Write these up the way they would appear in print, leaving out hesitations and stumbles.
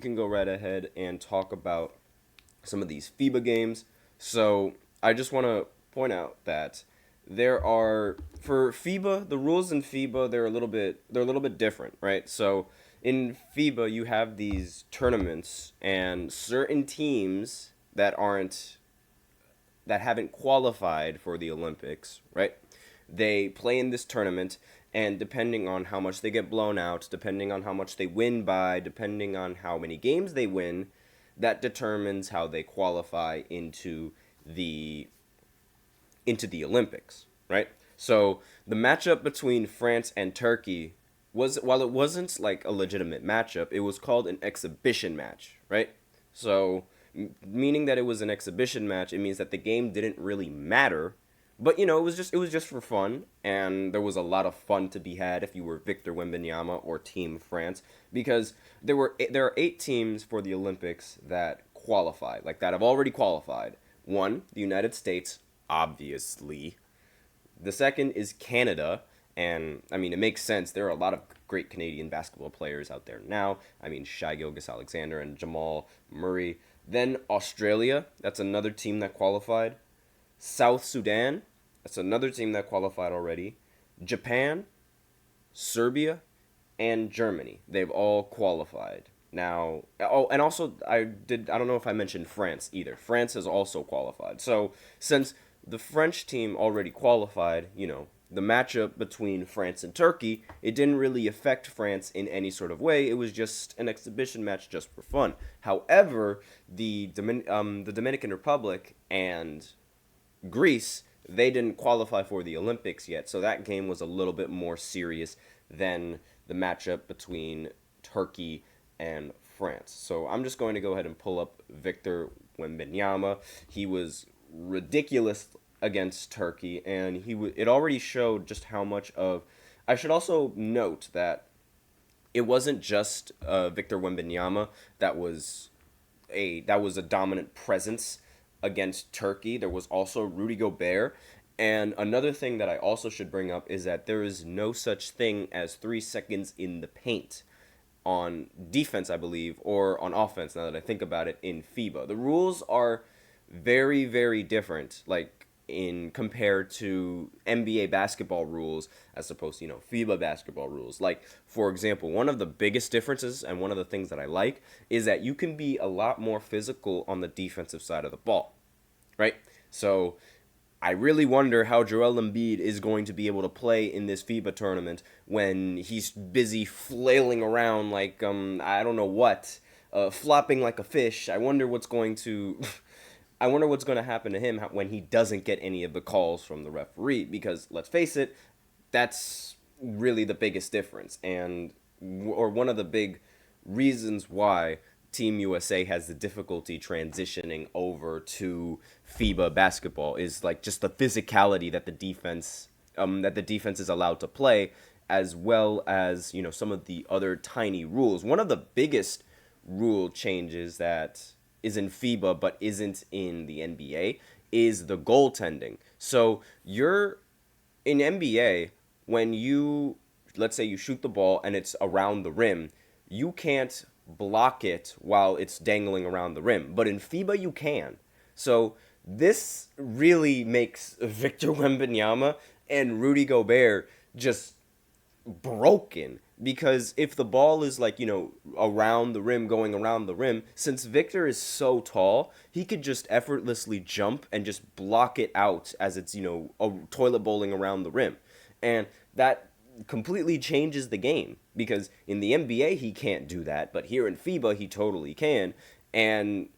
we can go right ahead and talk about some of these FIBA games. So I just want to point out that there are for FIBA the rules in FIBA they're a little bit different, right? So in FIBA you have these tournaments and certain teams that haven't qualified for the Olympics, right? They play in this tournament, and depending on how much they get blown out, depending on how much they win by, depending on how many games they win, that determines how they qualify the into the Olympics, right? So the matchup between France and Turkey was, while it wasn't like a legitimate matchup, it was called an exhibition match, right? So meaning that it was an exhibition match, it means that the game didn't really matter, but it was just for fun, and there was a lot of fun to be had if you were Victor Wembanyama or Team France, because there are 8 teams for the Olympics that qualified, like that have already qualified. One, the United States, obviously. The second is Canada, and I mean it makes sense. There are a lot of great Canadian basketball players out there now. I mean Shai Gilgeous-Alexander and Jamal Murray. Then Australia, that's another team that qualified. South Sudan, that's another team that qualified already. Japan, Serbia, and Germany. They've all qualified. Now, oh, and also I don't know if I mentioned France either. France has also qualified. So, since the French team already qualified, the matchup between France and Turkey, it didn't really affect France in any sort of way. It was just an exhibition match just for fun. However, the Dominican Republic and Greece, they didn't qualify for the Olympics yet, so that game was a little bit more serious than the matchup between Turkey and France. So I'm just going to go ahead and pull up Victor Wembanyama. He was ridiculous against Turkey, and it already showed just how much of. I should also note that it wasn't just Victor Wembanyama that was a dominant presence against Turkey. There was also Rudy Gobert. And another thing that I also should bring up is that there is no such thing as 3 seconds in the paint on defense, I believe, or on offense, now that I think about it, in FIBA. The rules are very, very different, like in compared to NBA basketball rules as opposed to, FIBA basketball rules. Like, for example, one of the biggest differences and one of the things that I like is that you can be a lot more physical on the defensive side of the ball, right? So I really wonder how Joel Embiid is going to be able to play in this FIBA tournament when he's busy flailing around like I don't know what, flopping like a fish. I wonder what's going to happen to him when he doesn't get any of the calls from the referee, because let's face it, that's really the biggest difference, or one of the big reasons why Team USA has the difficulty transitioning over to FIBA basketball is like just the physicality that the defense is allowed to play, as well as some of the other tiny rules. One of the biggest rule changes that is in FIBA but isn't in the NBA is the goaltending. So you're in NBA, when let's say you shoot the ball and it's around the rim, you can't block it while it's dangling around the rim. But in FIBA, you can. So this really makes Victor Wembanyama and Rudy Gobert just broken, because if the ball is like, around the rim, going around the rim, since Victor is so tall, he could just effortlessly jump and just block it out as it's, a toilet bowling around the rim. And that completely changes the game, because in the NBA he can't do that, but here in FIBA he totally can, and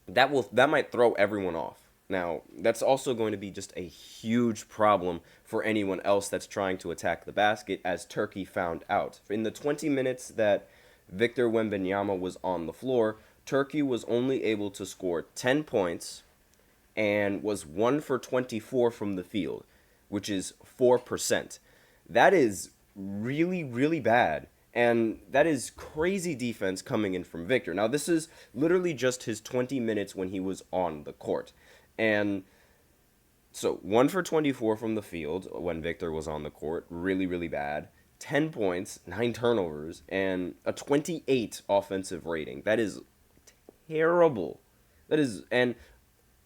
that might throw everyone off. Now, that's also going to be just a huge problem for anyone else that's trying to attack the basket, as Turkey found out. In the 20 minutes that Victor Wembanyama was on the floor, Turkey was only able to score 10 points and was 1 for 24 from the field, which is 4%. That is really, really bad. And that is crazy defense coming in from Victor. Now, this is literally just his 20 minutes when he was on the court. And so 1 for 24 from the field when Victor was on the court, really, really bad. 10 points, 9 turnovers, and a 28 offensive rating. That is terrible. And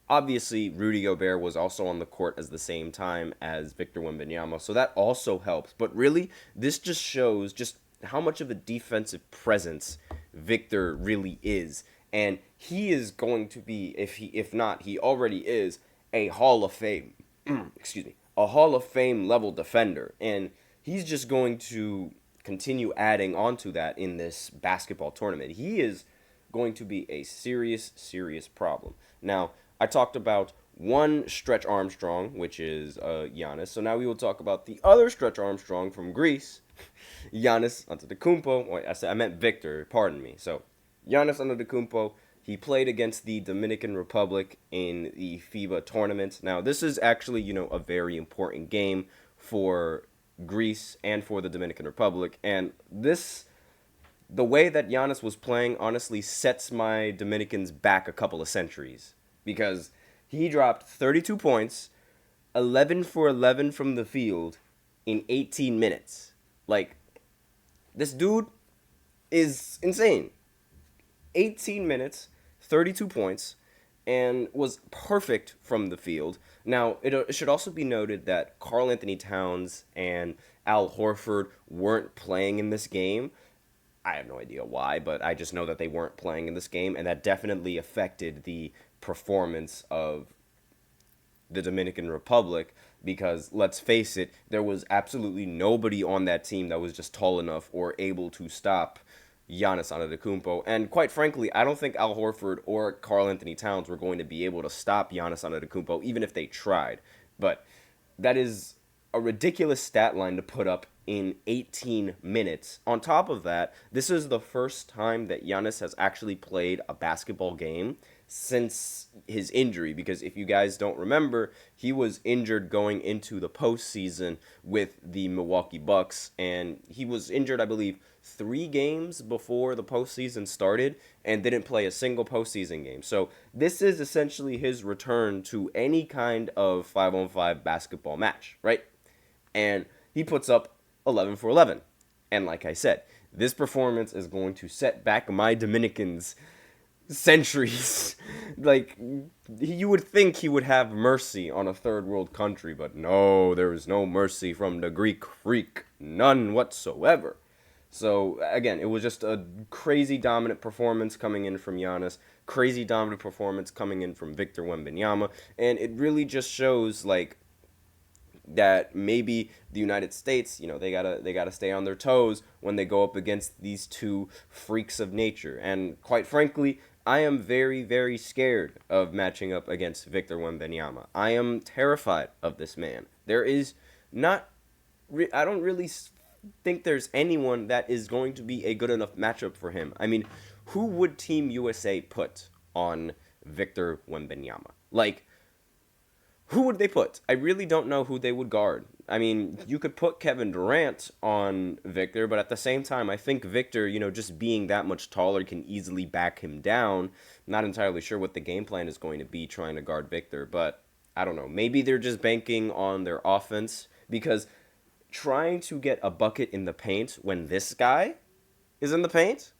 obviously, Rudy Gobert was also on the court at the same time as Victor Wembanyama, so that also helps. But really, this just shows just how much of a defensive presence Victor really is. And he is going to be, if not, he already is a Hall of Fame, a Hall of Fame level defender. And he's just going to continue adding on to that in this basketball tournament. He is going to be a serious, serious problem. Now, I talked about one Stretch Armstrong, which is Giannis. So now we will talk about the other Stretch Armstrong from Greece, Giannis Antetokounmpo. Wait, I meant Victor, pardon me. So Giannis Antetokounmpo, he played against the Dominican Republic in the FIBA tournament. Now, this is actually, a very important game for Greece and for the Dominican Republic. And the way that Giannis was playing, honestly, sets my Dominicans back a couple of centuries. Because he dropped 32 points, 11 for 11 from the field in 18 minutes. Like, this dude is insane. 18 minutes, 32 points, and was perfect from the field. Now, it should also be noted that Karl Anthony Towns and Al Horford weren't playing in this game. I have no idea why, but I just know that they weren't playing in this game, and that definitely affected the performance of the Dominican Republic, because let's face it, there was absolutely nobody on that team that was just tall enough or able to stop Giannis Antetokounmpo. And quite frankly, I don't think Al Horford or Karl Anthony Towns were going to be able to stop Giannis Antetokounmpo, even if they tried. But that is a ridiculous stat line to put up in 18 minutes. On top of that, this is the first time that Giannis has actually played a basketball game since his injury, because if you guys don't remember, he was injured going into the postseason with the Milwaukee Bucks, and he was injured, I believe, 3 games before the postseason started and didn't play a single postseason game. So this is essentially his return to any kind of 5-on-5 basketball match, right? And he puts up 11 for 11. And like I said, this performance is going to set back my Dominicans centuries. Like, you would think he would have mercy on a third world country, but no, there is no mercy from the Greek freak. None whatsoever. So, again, it was just a crazy dominant performance coming in from Giannis, crazy dominant performance coming in from Victor Wembanyama, and it really just shows, like, that maybe the United States, they gotta stay on their toes when they go up against these two freaks of nature. And quite frankly, I am very, very scared of matching up against Victor Wembanyama. I am terrified of this man. I don't really think there's anyone that is going to be a good enough matchup for him. I mean, who would Team USA put on Victor Wembanyama? Like, who would they put? I really don't know who they would guard. I mean, you could put Kevin Durant on Victor, but at the same time, I think Victor, just being that much taller can easily back him down. Not entirely sure what the game plan is going to be trying to guard Victor, but I don't know. Maybe they're just banking on their offense, because trying to get a bucket in the paint when this guy is in the paint,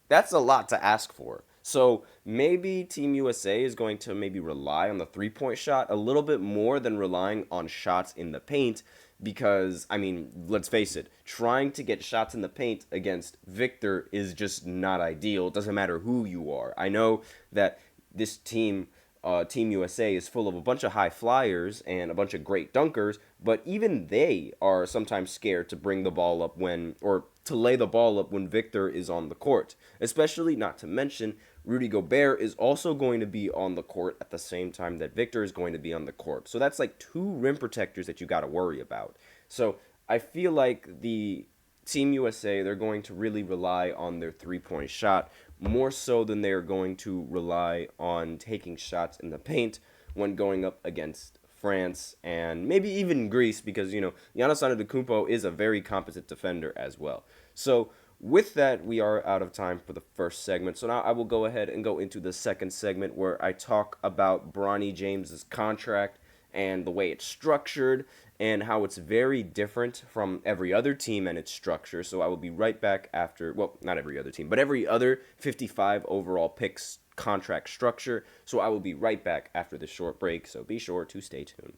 that's a lot to ask for. So maybe Team USA is going to maybe rely on the three-point shot a little bit more than relying on shots in the paint, because, I mean, let's face it, trying to get shots in the paint against Victor is just not ideal. It doesn't matter who you are. I know that this Team USA is full of a bunch of high flyers and a bunch of great dunkers, but even they are sometimes scared to bring the ball up or to lay the ball up when Victor is on the court. Especially, not to mention, Rudy Gobert is also going to be on the court at the same time that Victor is going to be on the court. So that's like 2 rim protectors that you got to worry about. So I feel like the Team USA, they're going to really rely on their three-point shot more so than they're going to rely on taking shots in the paint when going up against France and maybe even Greece, because, Giannis Antetokounmpo is a very competent defender as well. So with that, we are out of time for the first segment. So now I will go ahead and go into the second segment, where I talk about Bronny James's contract and the way it's structured and how it's very different from every other team and its structure. So I will be right back after, well, not every other team, but every other 55 overall picks contract structure. So I will be right back after this short break, so be sure to stay tuned.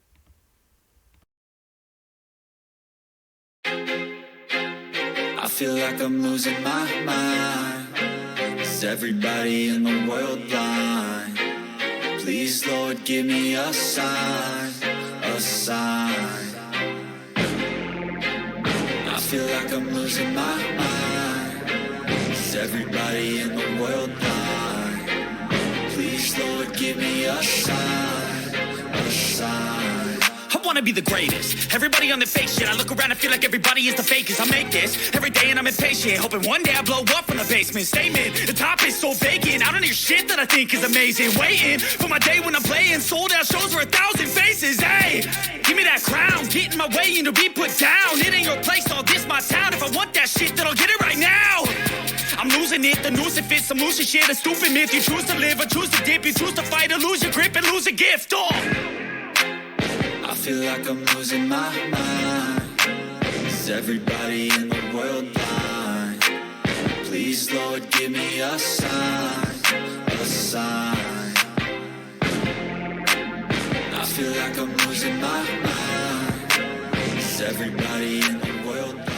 I feel like I'm losing my mind. Is everybody in the world blind? Please, Lord, give me a sign, a sign. I feel like I'm losing my mind. Is everybody in the world blind? Please, Lord, give me a sign, a sign. I wanna be the greatest. Everybody on the fake shit. I look around and feel like everybody is the fakest. I make this every day and I'm impatient, hoping one day I blow up from the basement. Statement, the top is so vacant. I don't hear shit that I think is amazing. Waiting for my day when I'm playing sold out shows for 1,000 faces. Hey, give me that crown, get in my way and to be put down. It ain't your place, all this my town. If I want that shit, then I'll get it right now. I'm losing it, the noose it fits, some losing shit, a stupid myth. You choose to live or choose to dip, you choose to fight or lose your grip and lose a gift. I feel like I'm losing my mind. Is everybody in the world blind? Please, Lord, give me a sign, a sign. I feel like I'm losing my mind. Is everybody in the world blind?